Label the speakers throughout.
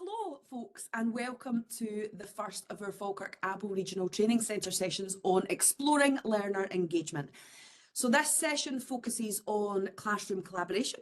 Speaker 1: Hello folks and welcome to the first of our Falkirk Apple Regional Training Centre sessions on exploring learner engagement. So this session focuses on classroom collaboration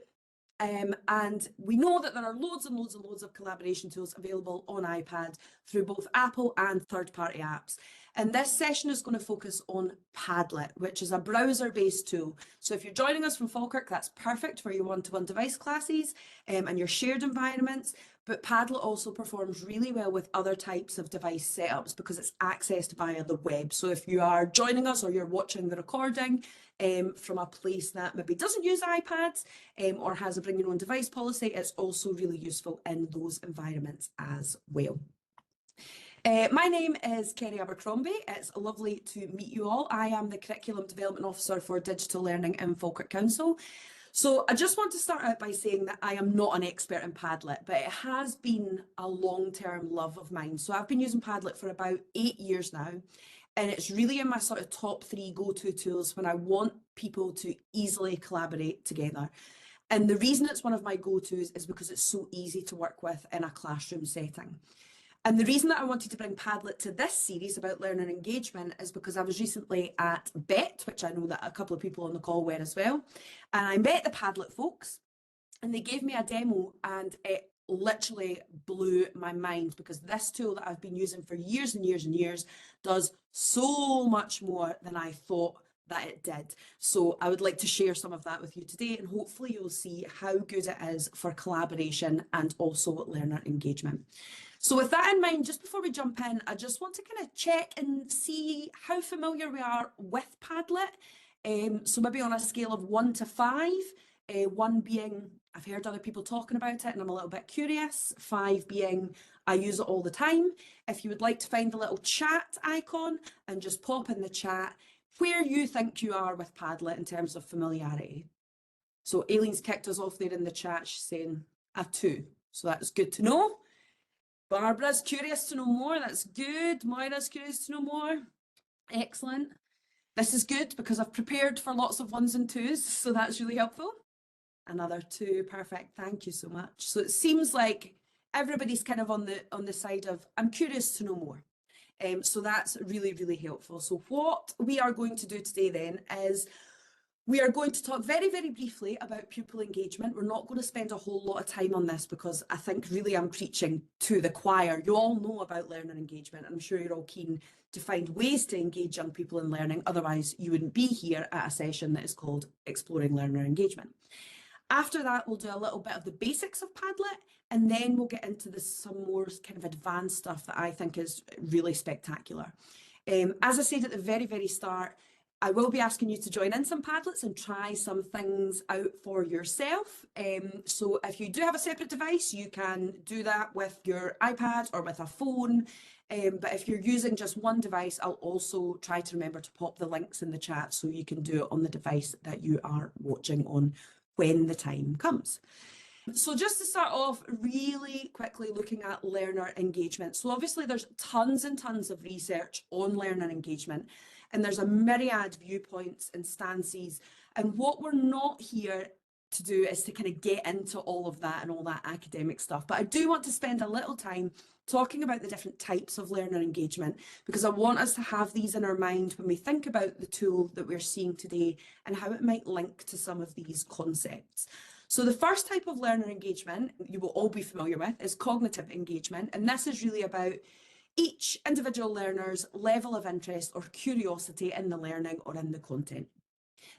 Speaker 1: and we know that there are loads and loads of collaboration tools available on iPad through both Apple and third-party apps. And this session is going to focus on Padlet, which is a browser-based tool. So if you're joining us from Falkirk, that's perfect for your one-to-one device classes and your shared environments. But Padlet also performs really well with other types of device setups because it's accessed via the web. So if you are joining us or you're watching the recording from a place that maybe doesn't use iPads or has a bring your own device policy, it's also really useful in those environments as well. My name is Kerry Abercrombie. It's lovely to meet you all. I am the Curriculum Development Officer for Digital Learning in Falkirk Council. So I just want to start out by saying that I am not an expert in Padlet, but it has been a long-term love of mine. So I've been using Padlet for about 8 years now, and it's really in my sort of top 3 go-to tools when I want people to easily collaborate together. And the reason it's one of my go-tos is because it's so easy to work with in a classroom setting. And the reason that I wanted to bring Padlet to this series about learner engagement is because I was recently at BET, which I know that a couple of people on the call were as well. And I met the Padlet folks and they gave me a demo and it literally blew my mind because this tool that I've been using for years and years and years does so much more than I thought that it did. So I would like to share some of that with you today and hopefully you'll see how good it is for collaboration and also learner engagement. So with that in mind, just before we jump in, I just want to kind of check and see how familiar we are with Padlet. So maybe on a scale of 1 to 5, 1 being I've heard other people talking about it and I'm a little bit curious, 5 being I use it all the time. If you would like to find the little chat icon and just pop in the chat where you think you are with Padlet in terms of familiarity. So Aileen's kicked us off there in the chat, she's saying a 2. So that's good to know. Barbara's curious to know more, that's good. Moira's curious to know more, excellent. This is good because I've prepared for lots of 1s and 2s, so that's really helpful. Another 2, perfect, thank you so much. So it seems like everybody's kind of on the side of, I'm curious to know more. So that's really helpful. So what we are going to do today then is we are going to talk very briefly about pupil engagement. We're not going to spend a whole lot of time on this because I think really I'm preaching to the choir. You all know about learner engagement and I'm sure you're all keen to find ways to engage young people in learning. Otherwise you wouldn't be here at a session that is called Exploring Learner Engagement. After that, we'll do a little bit of the basics of Padlet and then we'll get into some more kind of advanced stuff that I think is really spectacular. As I said at the very start, I will be asking you to join in some Padlets and try some things out for yourself. So if you do have a separate device, you can do that with your iPad or with a phone. But if you're using just one device, I'll also try to remember to pop the links in the chat so you can do it on the device that you are watching on when the time comes. So just to start off really quickly looking at learner engagement. So obviously there's tons and tons of research on learner engagement. And there's a myriad viewpoints and stances. And what we're not here to do is to kind of get into all of that and all that academic stuff. But I do want to spend a little time talking about the different types of learner engagement because I want us to have these in our mind when we think about the tool that we're seeing today and how it might link to some of these concepts. So the first type of learner engagement you will all be familiar with is cognitive engagement. And this is really about each individual learner's level of interest or curiosity in the learning or in the content.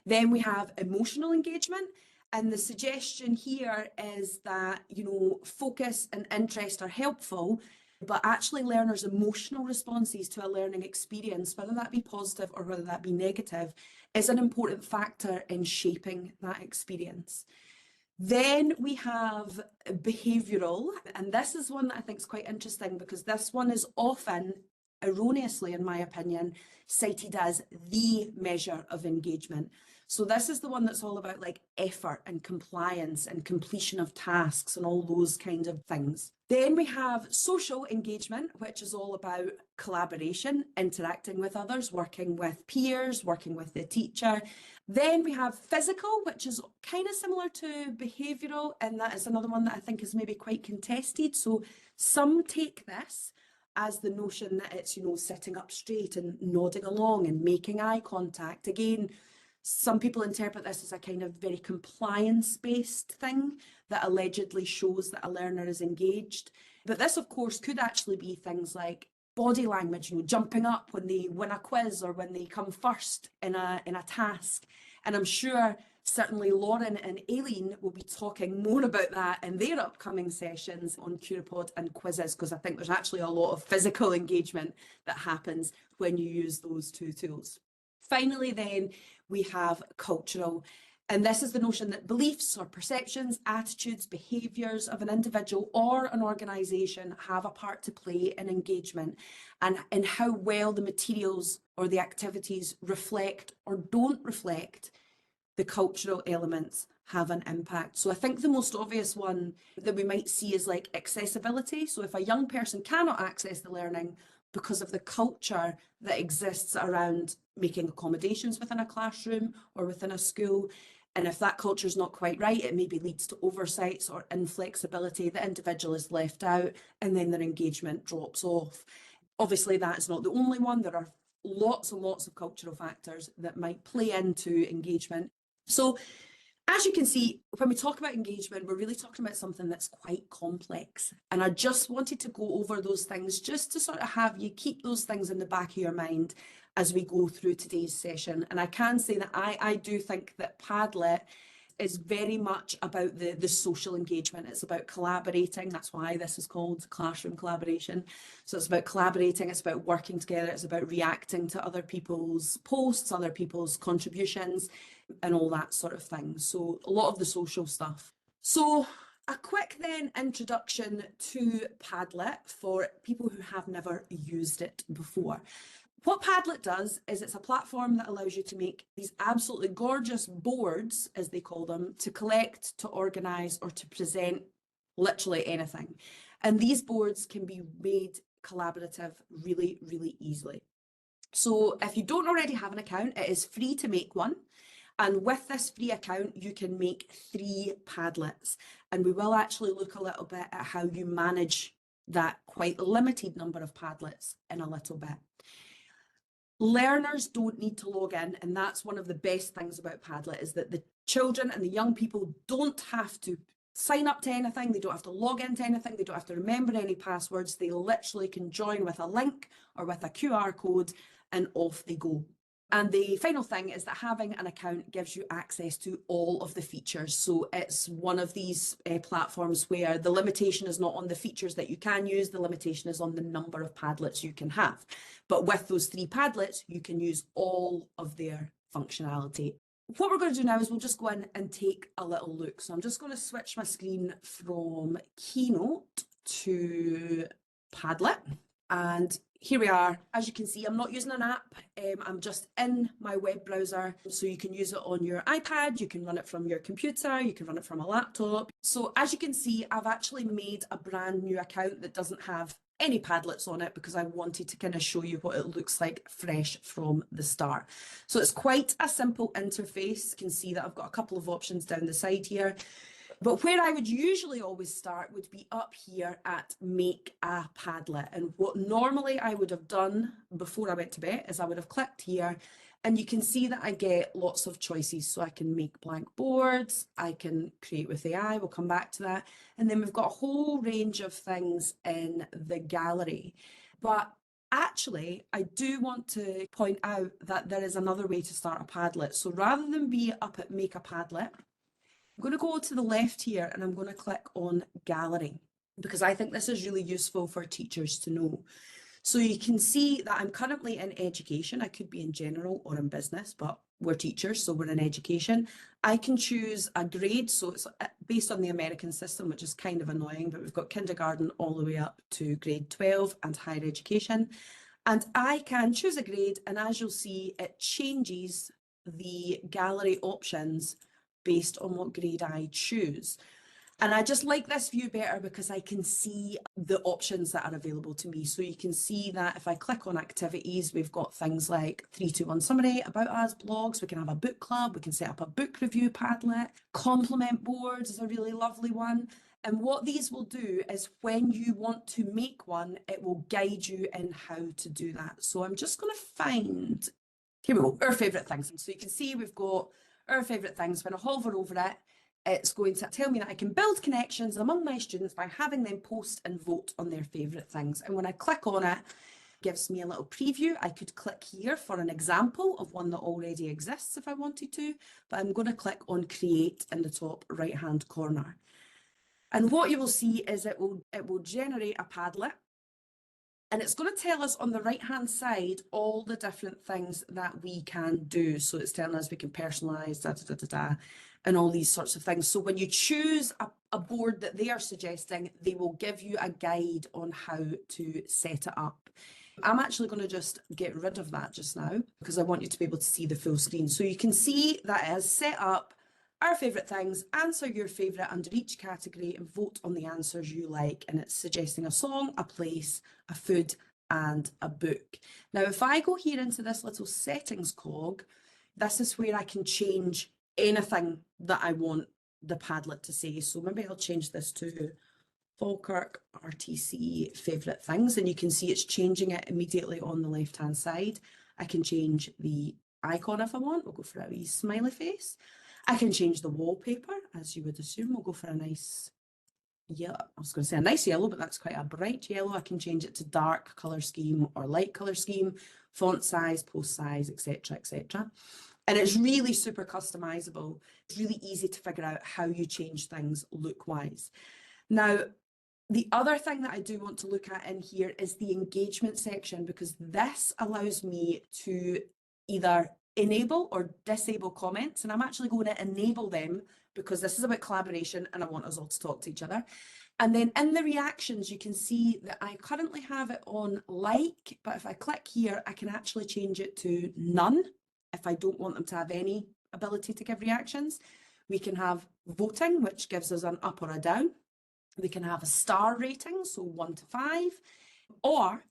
Speaker 1: Then we have emotional engagement, and the suggestion here is that, you know, focus and interest are helpful, but actually learners' emotional responses to a learning experience, whether that be positive or whether that be negative, is an important factor in shaping that experience. Then we have behavioural, and this is one that I think is quite interesting because this one is often, erroneously in my opinion, cited as the measure of engagement. So this is the one that's all about like effort and compliance and completion of tasks and all those kind of things. Then we have social engagement, which is all about collaboration, interacting with others, working with peers, working with the teacher. Then we have physical, which is kind of similar to behavioural, and that is another one that I think is maybe quite contested. So some take this as the notion that it's, you know, sitting up straight and nodding along and making eye contact. Again, some people interpret this as a kind of very compliance-based thing that allegedly shows that a learner is engaged. But this, of course, could actually be things like body language, you know, jumping up when they win a quiz or when they come first in a task. And I'm sure certainly Lauren and Aileen will be talking more about that in their upcoming sessions on Curipod and quizzes, because I think there's actually a lot of physical engagement that happens when you use those two tools. Finally, then, we have cultural. And this is the notion that beliefs or perceptions, attitudes, behaviours of an individual or an organisation have a part to play in engagement, and in how well the materials or the activities reflect or don't reflect the cultural elements have an impact. So I think the most obvious one that we might see is like accessibility. So if a young person cannot access the learning because of the culture that exists around making accommodations within a classroom or within a school, and if that culture is not quite right, it maybe leads to oversights or inflexibility. The individual is left out and then their engagement drops off. Obviously, that is not the only one. There are lots and lots of cultural factors that might play into engagement. So as you can see, when we talk about engagement, we're really talking about something that's quite complex. And I just wanted to go over those things just to sort of have you keep those things in the back of your mind as we go through today's session. And I can say that I do think that Padlet is very much about the social engagement. It's about collaborating. That's why this is called classroom collaboration. So it's about collaborating, it's about working together, it's about reacting to other people's posts, other people's contributions, and all that sort of thing. So a lot of the social stuff. So a quick then introduction to Padlet for people who have never used it before. What Padlet does is it's a platform that allows you to make these absolutely gorgeous boards, as they call them, to collect, to organise, or to present literally anything. And these boards can be made collaborative really, really easily. So if you don't already have an account, it is free to make one. And with this free account, you can make 3 Padlets. And we will actually look a little bit at how you manage that quite limited number of Padlets in a little bit. Learners don't need to log in, and that's one of the best things about Padlet, is that the children and the young people don't have to sign up to anything, they don't have to log into anything, they don't have to remember any passwords. They literally can join with a link or with a QR code and off they go. And the final thing is that having an account gives you access to all of the features. So it's one of these platforms where the limitation is not on the features that you can use, the limitation is on the number of Padlets you can have. But with those 3 Padlets, you can use all of their functionality. What we're going to do now is we'll just go in and take a little look. So I'm just going to switch my screen from Keynote to Padlet. And here we are. As you can see, I'm not using an app. I'm just in my web browser. So you can use it on your iPad, you can run it from your computer, you can run it from a laptop. So as you can see, I've actually made a brand new account that doesn't have any Padlets on it because I wanted to kind of show you what it looks like fresh from the start. So it's quite a simple interface. You can see that I've got a couple of options down the side here. But where I would usually always start would be up here at Make a Padlet. And what normally I would have done before I went to bed is I would have clicked here, and you can see that I get lots of choices. So I can make blank boards, I can create with AI, we'll come back to that. And then we've got a whole range of things in the gallery. But actually, I do want to point out that there is another way to start a Padlet. So rather than be up at Make a Padlet, I'm going to go to the left here and I'm going to click on Gallery, because I think this is really useful for teachers to know. So you can see that I'm currently in education. I could be in general or in business, but we're teachers, so we're in education. I can choose a grade, so it's based on the American system, which is kind of annoying, but we've got kindergarten all the way up to grade 12 and higher education. And I can choose a grade, and as you'll see, it changes the gallery options based on what grade I choose. And I just like this view better because I can see the options that are available to me. So you can see that if I click on activities, we've got things like 321 summary, about us, blogs, we can have a book club, we can set up a book review Padlet, compliment boards is a really lovely one. And what these will do is when you want to make one, it will guide you in how to do that. So I'm just going to find, here we go, our favourite things. So you can see we've got our favourite things. When I hover over it, it's going to tell me that I can build connections among my students by having them post and vote on their favourite things. And when I click on it, it gives me a little preview. I could click here for an example of one that already exists if I wanted to, but I'm going to click on create in the top right hand corner. And what you will see is it will generate a Padlet. And it's going to tell us on the right-hand side all the different things that we can do. So it's telling us we can personalise, and all these sorts of things. So when you choose a board that they are suggesting, they will give you a guide on how to set it up. I'm actually going to just get rid of that just now because I want you to be able to see the full screen. So you can see that it has set up our favourite things, answer your favourite under each category and vote on the answers you like. And it's suggesting a song, a place, a food and a book. Now, if I go here into this little settings cog, this is where I can change anything that I want the Padlet to say. So maybe I'll change this to Falkirk RTC favourite things. And you can see it's changing it immediately on the left-hand side. I can change the icon if I want. We'll go for a wee smiley face. I can change the wallpaper, as you would assume. We'll go for a nice yellow. I was going to say a nice yellow, but that's quite a bright yellow. I can change it to dark colour scheme or light colour scheme, font size, post size, etc., etc. And it's really super customizable. It's really easy to figure out how you change things look-wise. Now, the other thing that I do want to look at in here is the engagement section, because this allows me to either enable or disable comments, and I'm actually going to enable them because this is about collaboration and I want us all to talk to each other. And then in the reactions, you can see that I currently have it on like, but if I click here, I can actually change it to none if I don't want them to have any ability to give reactions. We can have voting, which gives us an up or a down. We can have a star rating, so 1 to 5, or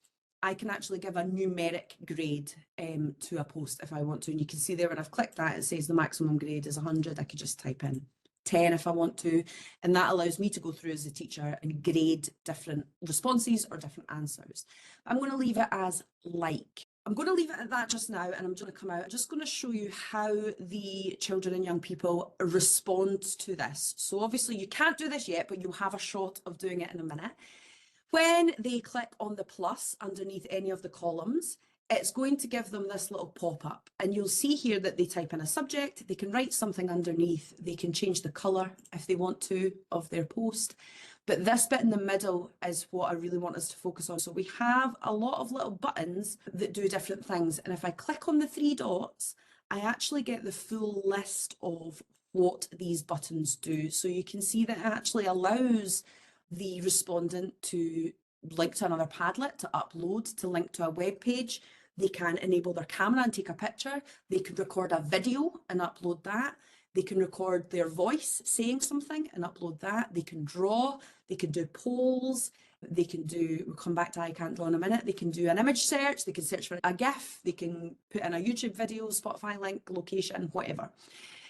Speaker 1: I can actually give a numeric grade to a post if I want to. And you can see there when I've clicked that, it says the maximum grade is 100. I could just type in 10 if I want to. And that allows me to go through as a teacher and grade different responses or different answers. I'm going to leave it as like. I'm going to leave it at that just now, and I'm going to come out. I'm just going to show you how the children and young people respond to this. So obviously you can't do this yet, but you'll have a shot of doing it in a minute. When they click on the plus underneath any of the columns, it's going to give them this little pop-up, and you'll see here that they type in a subject, they can write something underneath, they can change the colour if they want to of their post. But this bit in the middle is what I really want us to focus on. So we have a lot of little buttons that do different things. And if I click on the 3 dots, I actually get the full list of what these buttons do. So you can see that it actually allows the respondent to link to another Padlet, to upload, to link to a web page. They can enable their camera and take a picture. They can record a video and upload that. They can record their voice saying something and upload that. They can draw, they can do polls, they can do, we'll come back to I can't draw in a minute, they can do an image search, they can search for a GIF, they can put in a YouTube video, Spotify link, location, whatever.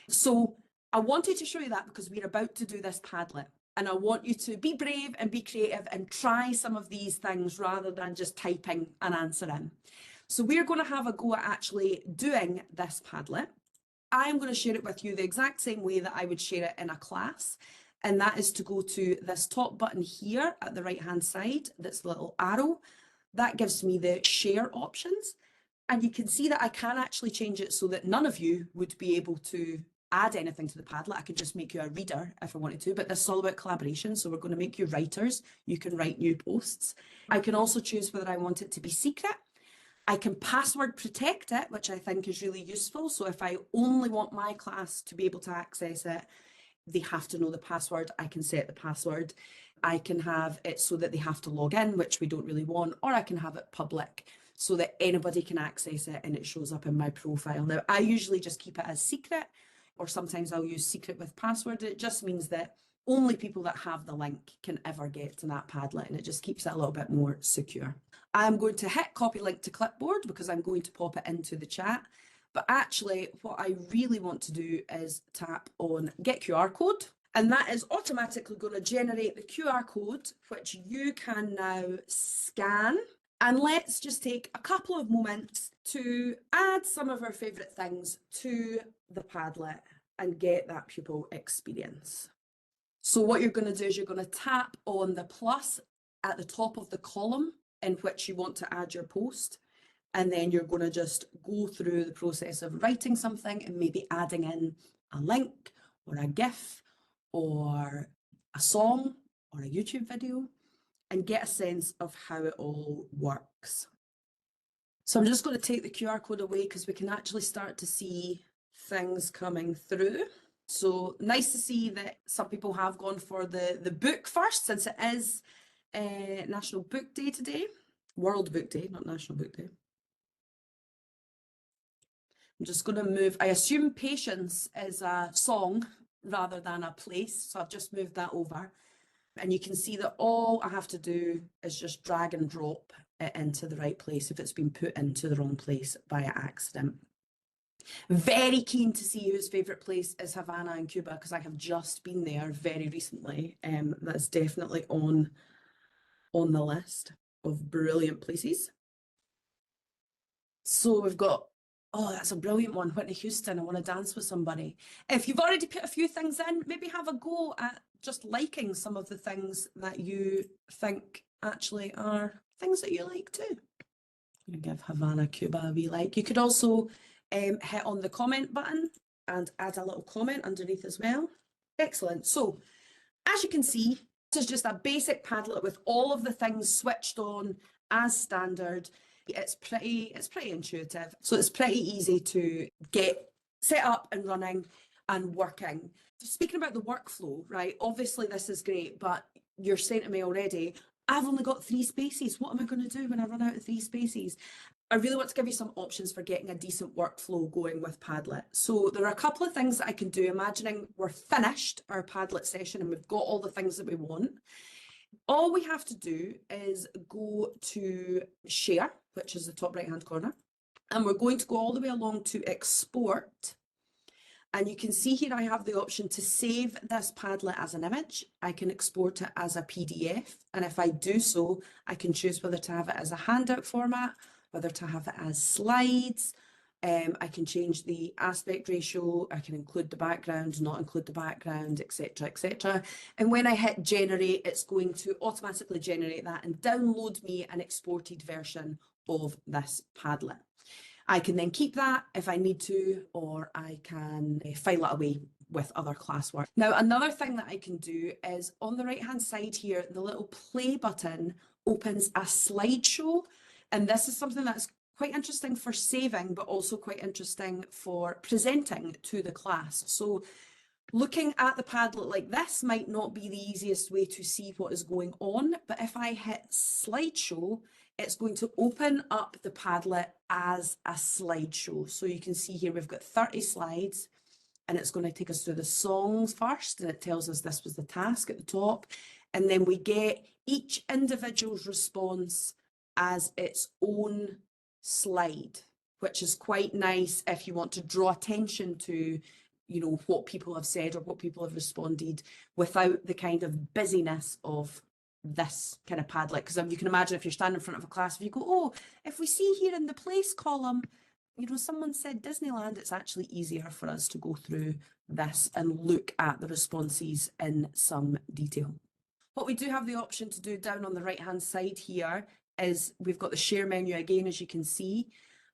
Speaker 1: So I wanted to show you that because we're about to do this Padlet. And I want you to be brave and be creative and try some of these things rather than just typing an answer in. So we're going to have a go at actually doing this Padlet. I'm going to share it with you the exact same way that I would share it in a class. And that is to go to this top button here at the right hand side, this little arrow. That gives me the share options. And you can see that I can actually change it so that none of you would be able to add anything to the Padlet. I could just make you a reader if I wanted to, but this is all about collaboration. So we're going to make you writers. You can write new posts. I can also choose whether I want it to be secret. I can password protect it, which I think is really useful. So if I only want my class to be able to access it, they have to know the password. I can set the password. I can have it so that they have to log in, which we don't really want, or I can have it public so that anybody can access it and it shows up in my profile. Now, I usually just keep it as secret, or sometimes I'll use secret with password. It just means that only people that have the link can ever get to that Padlet, and it just keeps it a little bit more secure. I'm going to hit copy link to clipboard because I'm going to pop it into the chat. But actually, what I really want to do is tap on Get QR Code. And that is automatically going to generate the QR code, which you can now scan. And let's just take a couple of moments to add some of our favourite things to the Padlet and get that pupil experience. So what you're going to do is you're going to tap on the plus at the top of the column in which you want to add your post. And then you're going to just go through the process of writing something and maybe adding in a link or a GIF or a song or a YouTube video and get a sense of how it all works. So I'm just going to take the QR code away because we can actually start to see things coming through. So nice to see that some people have gone for the book first, since it is National Book Day today. World Book Day, not National Book Day. I'm just going to move, I assume Patience is a song rather than a place, so I've just moved that over. And you can see that all I have to do is just drag and drop it into the right place if it's been put into the wrong place by accident. Very keen to see whose favourite place is Havana in Cuba, because I have just been there very recently. That's definitely on the list of brilliant places. So we've got, oh, that's a brilliant one, Whitney Houston, I want to dance with somebody. If you've already put a few things in, maybe have a go at just liking some of the things that you think actually are things that you like too. I'm going to give Havana, Cuba a wee like. You could also hit on the comment button and add a little comment underneath as well. Excellent. So as you can see, this is just a basic Padlet with all of the things switched on as standard. It's pretty intuitive. So it's pretty easy to get set up and running and working. Speaking about the workflow, right? Obviously this is great, but you're saying to me already, I've only got 3 spaces. What am I going to do when I run out of 3 spaces? I really want to give you some options for getting a decent workflow going with Padlet. So there are a couple of things that I can do, imagining we're finished our Padlet session and we've got all the things that we want. All we have to do is go to Share, which is the top right-hand corner, and we're going to go all the way along to Export. And you can see here I have the option to save this Padlet as an image. I can export it as a PDF. And if I do so, I can choose whether to have it as a handout format, whether to have it as slides. I can change the aspect ratio. I can include the background, not include the background, etc., etc. And when I hit generate, it's going to automatically generate that and download me an exported version of this Padlet. I can then keep that if I need to, or I can file it away with other classwork. Now, another thing that I can do is on the right-hand side here, the little play button opens a slideshow. And this is something that's quite interesting for saving, but also quite interesting for presenting to the class. So looking at the Padlet like this might not be the easiest way to see what is going on, but if I hit slideshow, it's going to open up the Padlet as a slideshow. So you can see here we've got 30 slides and it's going to take us through the songs first, and it tells us this was the task at the top. And then we get each individual's response as its own slide, which is quite nice if you want to draw attention to, you know, what people have said or what people have responded without the kind of busyness of this kind of Padlet. Because you can imagine if you're standing in front of a class, if you go, oh, if we see here in the place column, you know, someone said Disneyland, it's actually easier for us to go through this and look at the responses in some detail. What we do have the option to do down on the right hand side here is we've got the share menu again, as you can see.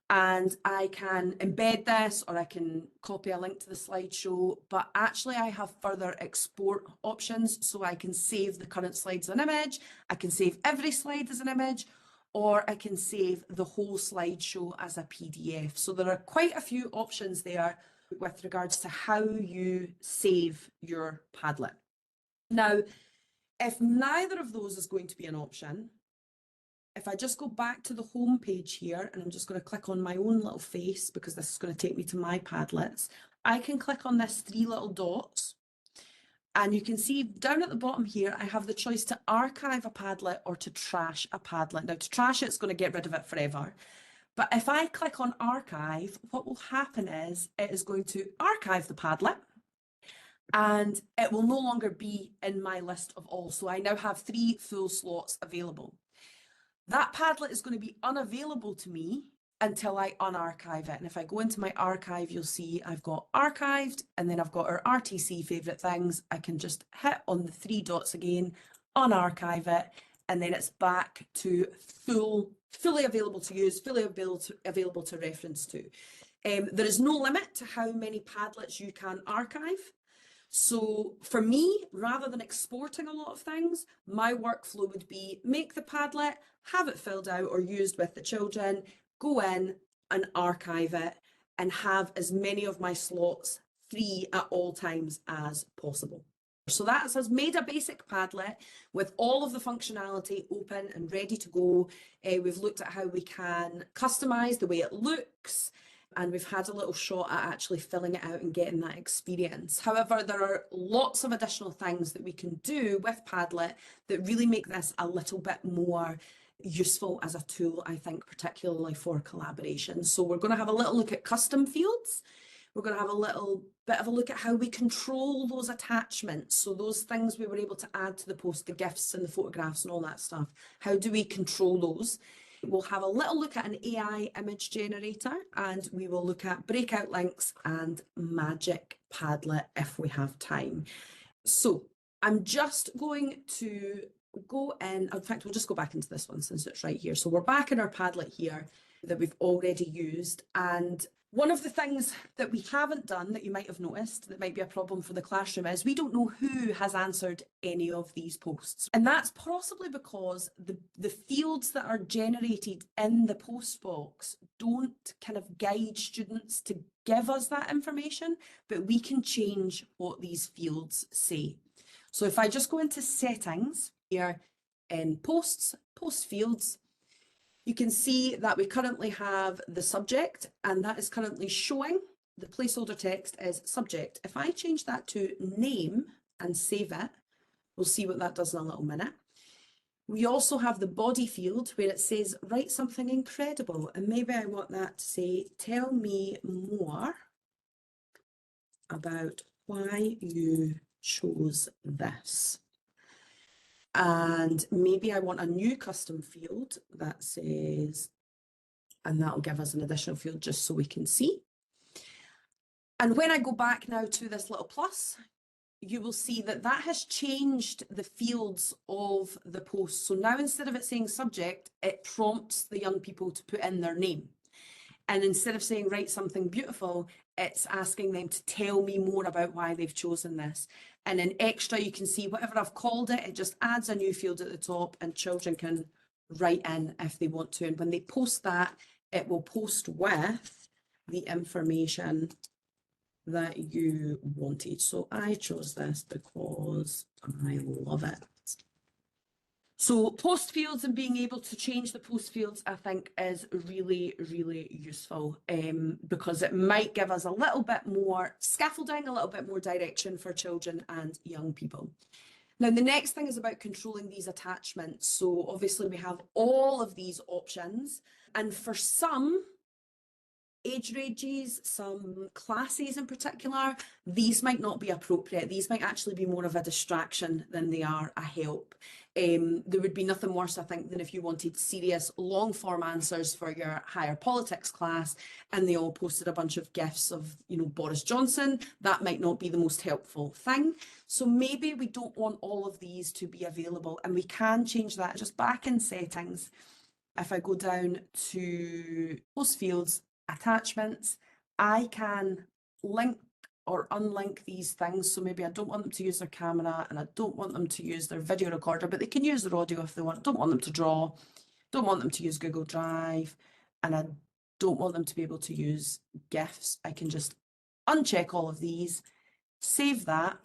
Speaker 1: And I can embed this, or I can copy a link to the slideshow, but actually I have further export options. So I can save the current slides as an image, I can save every slide as an image, or I can save the whole slideshow as a PDF. So there are quite a few options there with regards to how you save your Padlet. Now, if neither of those is going to be an option, if I just go back to the home page here, and I'm just going to click on my own little face because this is going to take me to my Padlets, I can click on this 3 little dots And you can see down at the bottom here, I have the choice to archive a Padlet or to trash a Padlet. Now to trash it, it's going to get rid of it forever. But if I click on archive, what will happen is it is going to archive the Padlet and it will no longer be in my list of all. So I now have 3 full slots available. That Padlet is going to be unavailable to me until I unarchive it. And if I go into my archive, you'll see I've got archived and then I've got our RTC favourite things. I can just hit on the 3 dots again, unarchive it, and then it's back to fully available to use, fully available to reference to. There is no limit to how many Padlets you can archive. So for me, rather than exporting a lot of things, my workflow would be make the Padlet, have it filled out or used with the children, go in and archive it and have as many of my slots free at all times as possible. So that has made a basic Padlet with all of the functionality open and ready to go. We've looked at how we can customize the way it looks, and we've had a little shot at actually filling it out and getting that experience. However, there are lots of additional things that we can do with Padlet that really make this a little bit more useful as a tool, I think, particularly for collaboration. So we're going to have a little look at custom fields. We're going to have a little bit of a look at how we control those attachments. So those things we were able to add to the post, the GIFs and the photographs and all that stuff. How do we control those? We'll have a little look at an AI image generator, and we will look at breakout links and magic Padlet if we have time. So I'm just going to go in fact, we'll just go back into this one since it's right here. So we're back in our Padlet here that we've already used. And one of the things that we haven't done that you might have noticed that might be a problem for the classroom is we don't know who has answered any of these posts. And that's possibly because the fields that are generated in the post box don't kind of guide students to give us that information, but we can change what these fields say. So if I just go into settings here in post fields, you can see that we currently have the subject, and that is currently showing the placeholder text is subject. If I change that to name and save it, we'll see what that does in a little minute. We also have the body field where it says write something incredible, and maybe I want that to say tell me more about why you chose this. And maybe I want a new custom field that says, and that'll give us an additional field just so we can see. And when I go back now to this little plus, you will see that that has changed the fields of the post. So now instead of it saying subject, it prompts the young people to put in their name. And instead of saying write something beautiful, it's asking them to tell me more about why they've chosen this. And in extra, you can see whatever I've called it, it just adds a new field at the top and children can write in if they want to. And when they post that, it will post with the information that you wanted. So I chose this because I love it. So post fields and being able to change the post fields, I think, is really, really useful because it might give us a little bit more scaffolding, a little bit more direction for children and young people. Now, the next thing is about controlling these attachments. So obviously we have all of these options, and for some age ranges, some classes in particular, these might not be appropriate. These might actually be more of a distraction than they are a help. There would be nothing worse, I think, than if you wanted serious long form answers for your higher politics class and they all posted a bunch of GIFs of, you know, Boris Johnson. That might not be the most helpful thing. So maybe we don't want all of these to be available, and we can change that just back in settings. If I go down to post fields, attachments, I can link or unlink these things. So maybe I don't want them to use their camera and I don't want them to use their video recorder, but they can use their audio if they want. Don't want them to draw, don't want them to use Google Drive, and I don't want them to be able to use GIFs. I can just uncheck all of these, save that.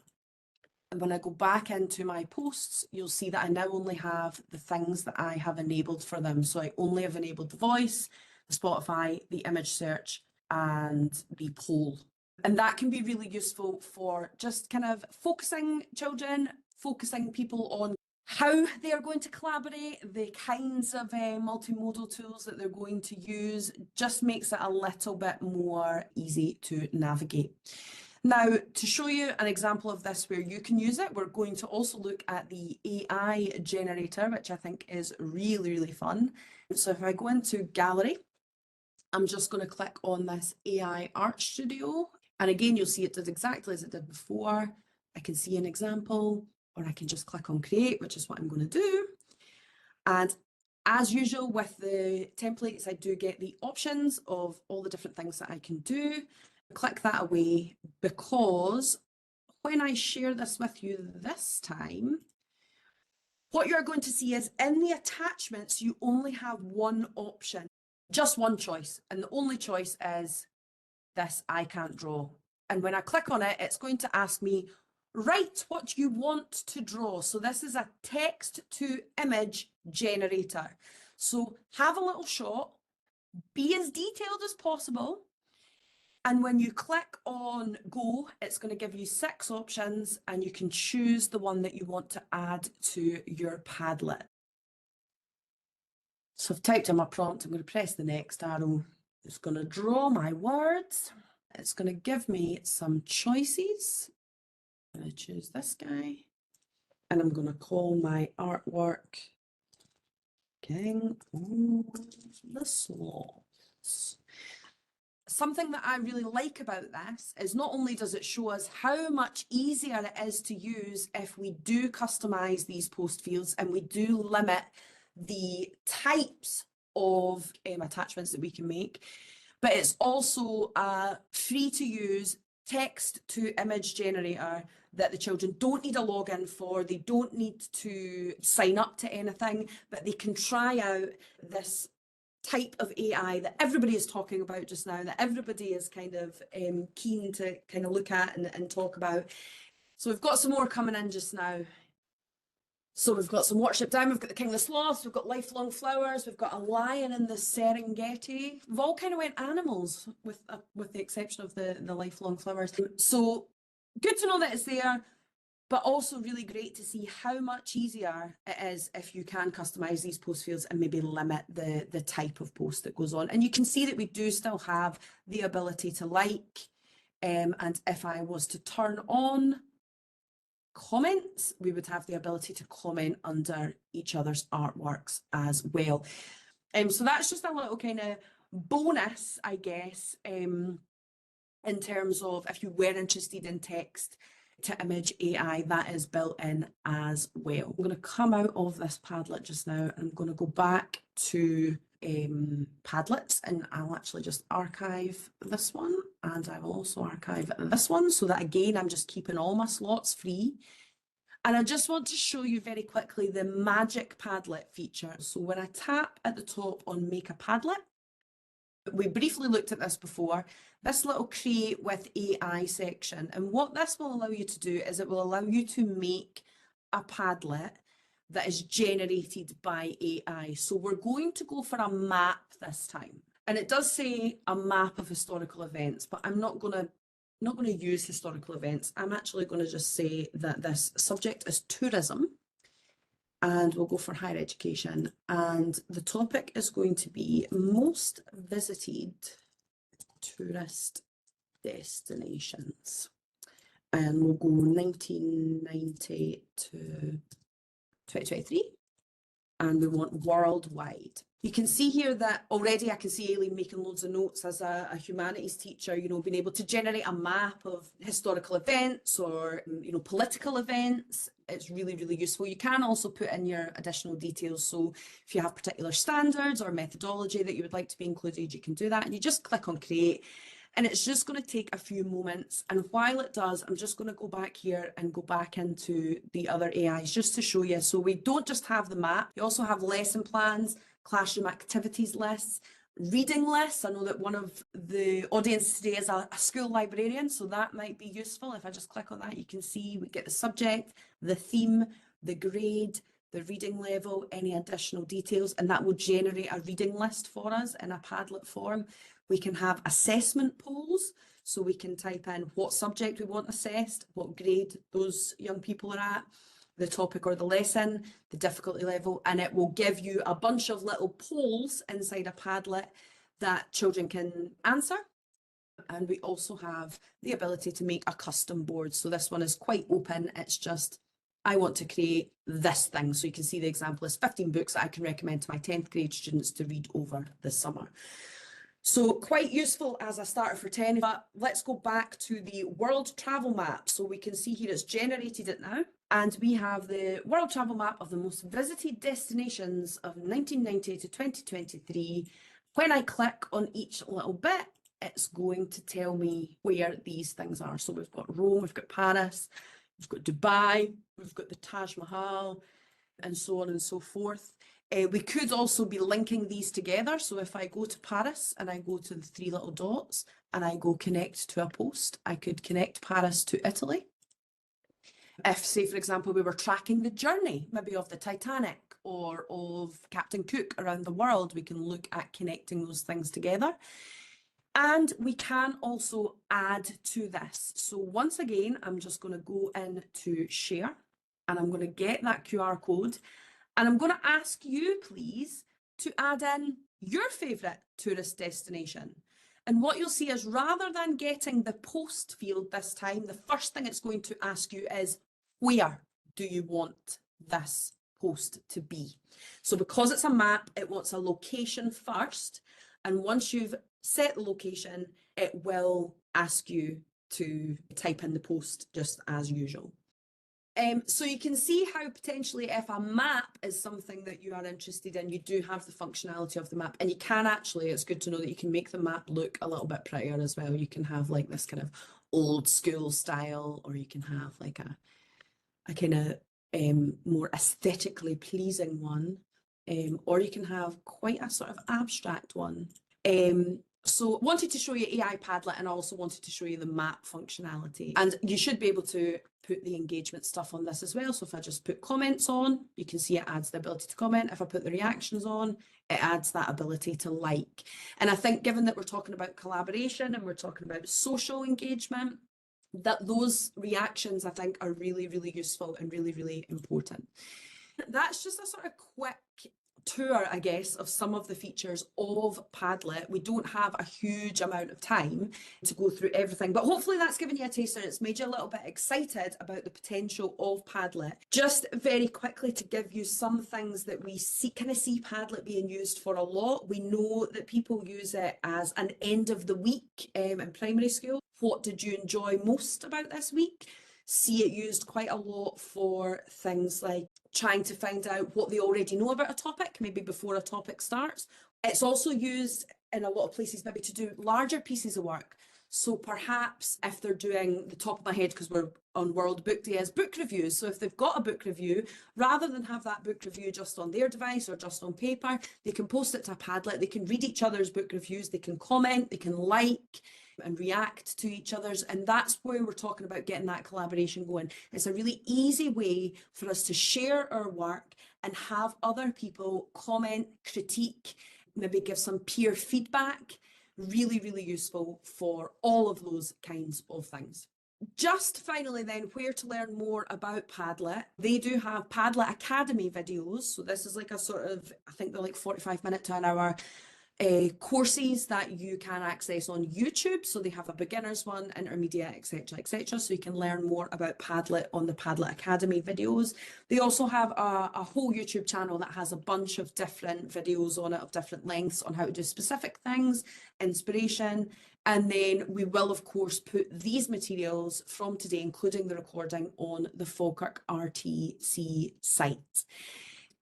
Speaker 1: And when I go back into my posts, you'll see that I now only have the things that I have enabled for them. So I only have enabled the voice, the Spotify, the image search, and the poll. And that can be really useful for just kind of focusing children, focusing people on how they are going to collaborate, the kinds of multimodal tools that they're going to use, just makes it a little bit more easy to navigate. Now, to show you an example of this where you can use it, we're going to also look at the AI generator, which I think is really, really fun. So if I go into Gallery, I'm just going to click on this AI Art Studio. And again, you'll see it does exactly as it did before. I can see an example, or I can just click on Create, which is what I'm going to do. And as usual with the templates, I do get the options of all the different things that I can do. Click that away, because when I share this with you this time, what you're going to see is in the attachments, you only have one option, just one choice. And the only choice is this I can't draw. And when I click on it, it's going to ask me, write what you want to draw. So this is a text to image generator. So have a little shot, be as detailed as possible. And when you click on go, it's going to give you 6 options and you can choose the one that you want to add to your Padlet. So I've typed in my prompt, I'm going to press the next arrow. It's going to draw my words. It's going to give me some choices. I'm going to choose this guy and I'm going to call my artwork King of the Sloths. Something that I really like about this is not only does it show us how much easier it is to use if we do customize these post fields and we do limit the types of attachments that we can make, but it's also a free to use text to image generator that the children don't need a login for, they don't need to sign up to anything, but they can try out this type of AI that everybody is talking about just now, that everybody is kind of keen to kind of look at and talk about. So we've got some more coming in just now. So we've got some Worship Down, we've got the King of the Sloths, we've got Lifelong Flowers, we've got a lion in the Serengeti. We've all kind of went animals with the exception of the Lifelong Flowers. So good to know that it's there, but also really great to see how much easier it is if you can customize these post fields and maybe limit the type of post that goes on. And you can see that we do still have the ability to like, and if I was to turn on comments, we would have the ability to comment under each other's artworks as well. So that's just a little kind of bonus, I guess, in terms of if you were interested in text to image AI, that is built in as well. I'm going to come out of this Padlet just now and I'm going to go back to Padlets, and I'll actually just archive this one and I will also archive this one so that again I'm just keeping all my slots free. And I just want to show you very quickly the magic Padlet feature. So when I tap at the top on Make a Padlet, we briefly looked at this before, this little Create with AI section. And what this will allow you to do is it will allow you to make a Padlet that is generated by AI. So we're going to go for a map this time. And it does say a map of historical events, but I'm not going to use historical events. I'm actually going to just say that this subject is tourism. And we'll go for higher education. And the topic is going to be most visited tourist destinations. And we'll go 1990 to 2023. And we want worldwide. You can see here that already I can see Aileen making loads of notes as a humanities teacher, you know, being able to generate a map of historical events or, you know, political events. It's really, really useful. You can also put in your additional details. So if you have particular standards or methodology that you would like to be included, you can do that. And you just click on create. And it's just going to take a few moments. And while it does, I'm just going to go back here and go back into the other AIs just to show you. So we don't just have the map, we also have lesson plans, classroom activities lists, reading lists. I know that one of the audience today is a school librarian, so that might be useful. If I just click on that, you can see we get the subject, the theme, the grade, the reading level, any additional details, and that will generate a reading list for us in a Padlet form. We can have assessment polls, so we can type in what subject we want assessed, what grade those young people are at, the topic or the lesson, the difficulty level, and it will give you a bunch of little polls inside a Padlet that children can answer. And we also have the ability to make a custom board. So this one is quite open. It's just, I want to create this thing. So you can see the example is 15 books that I can recommend to my 10th grade students to read over the summer. So quite useful as a starter for 10, but let's go back to the world travel map. So we can see here it's generated it now. And we have the world travel map of the most visited destinations of 1990 to 2023. When I click on each little bit, it's going to tell me where these things are. So we've got Rome, we've got Paris, we've got Dubai, we've got the Taj Mahal, and so on and so forth. We could also be linking these together. So if I go to Paris and I go to the three little dots and I go connect to a post, I could connect Paris to Italy. If, say, for example, we were tracking the journey, maybe of the Titanic or of Captain Cook around the world, we can look at connecting those things together. And we can also add to this. So once again, I'm just going to go into share and I'm going to get that QR code. And I'm going to ask you, please, to add in your favourite tourist destination. And what you'll see is rather than getting the post field this time, the first thing it's going to ask you is, where do you want this post to be? So because it's a map, it wants a location first. And once you've set the location, it will ask you to type in the post just as usual. So you can see how potentially if a map is something that you are interested in, you do have the functionality of the map, and you can actually, it's good to know that you can make the map look a little bit prettier as well. You can have like this kind of old school style, or you can have like a kind of more aesthetically pleasing one, or you can have quite a sort of abstract one. So wanted to show you AI Padlet and also wanted to show you the map functionality. And you should be able to put the engagement stuff on this as well. So if I just put comments on, you can see it adds the ability to comment. If I put the reactions on, it adds that ability to like. And I think given that we're talking about collaboration and we're talking about social engagement, that those reactions I think are really, really useful and really, really important. That's just a sort of quick tour, I guess, of some of the features of Padlet. We don't have a huge amount of time to go through everything, but hopefully that's given you a taster. It's made you a little bit excited about the potential of Padlet. Just very quickly to give you some things that we kind of see Padlet being used for a lot. We know that people use it as an end of the week in primary school. What did you enjoy most about this week? See it used quite a lot for things like trying to find out what they already know about a topic, maybe before a topic starts. It's also used in a lot of places maybe to do larger pieces of work. So perhaps if they're doing, the top of my head, because we're on World Book Day, is book reviews. So if they've got a book review, rather than have that book review just on their device or just on paper, they can post it to a Padlet, they can read each other's book reviews, they can comment, they can like and react to each other's, and that's where we're talking about getting that collaboration going. It's a really easy way for us to share our work and have other people comment, critique, maybe give some peer feedback. Really, really useful for all of those kinds of things. Just finally then, where to learn more about Padlet. They do have Padlet Academy videos. So this is like a sort of, I think they're like 45-minute to an hour courses that you can access on YouTube. So they have a beginner's one, intermediate, etc., etc. So you can learn more about Padlet on the Padlet Academy videos. They also have a whole YouTube channel that has a bunch of different videos on it of different lengths on how to do specific things, inspiration. And then we will, of course, put these materials from today, including the recording, on the Falkirk RTC site.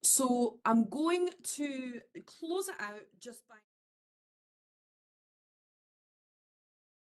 Speaker 1: So I'm going to close it out just by